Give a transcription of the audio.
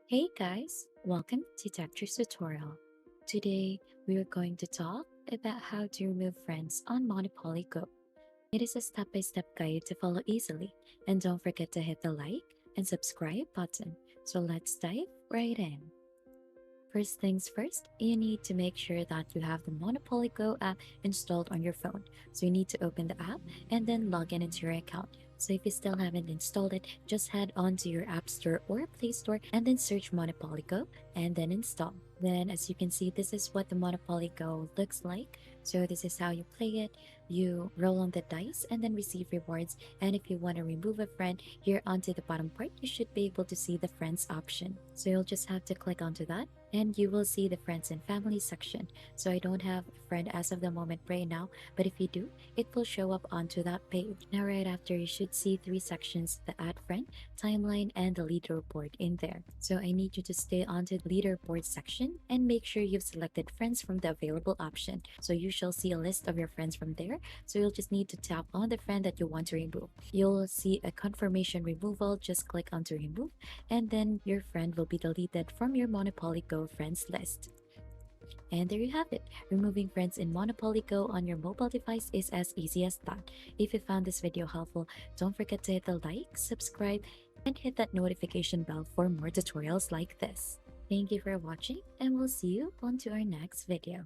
Hey guys, welcome to Texture's tutorial. Today we are going to talk about how to remove friends on Monopoly Go. It is a step-by-step guide to follow easily, and don't forget to hit the like and subscribe button. So let's dive right in. First things first, you need to make sure that you have the Monopoly Go app installed on your phone. So you need to open the app and then log in into your account. So if you still haven't installed it, just head on to your App Store or Play Store and then search Monopoly Go and then install. Then as you can see, this is what the Monopoly Go looks like. So this is how you play it. You roll on the dice and then receive rewards. And if you want to remove a friend, here onto the bottom part, you should be able to see the friends option. So you'll just have to click onto that and you will see the friends and family section. So I don't have a friend as of the moment right now, but if you do, it will show up onto that page. Now right after, you should see three sections: the add friend, timeline, and the leaderboard in there. So I need you to stay onto the leaderboard section and make sure you've selected friends from the available option. So you shall see a list of your friends from there. So you'll just need to tap on the friend that you want to remove. You'll see a confirmation removal, just click onto remove, and then your friend will be deleted from your Monopoly Go friends list. And there you have it. Removing friends in Monopoly Go on your mobile device is as easy as that. If you found this video helpful, don't forget to hit the like, subscribe, and hit that notification bell for more tutorials like this. Thank you for watching, and we'll see you on to our next video.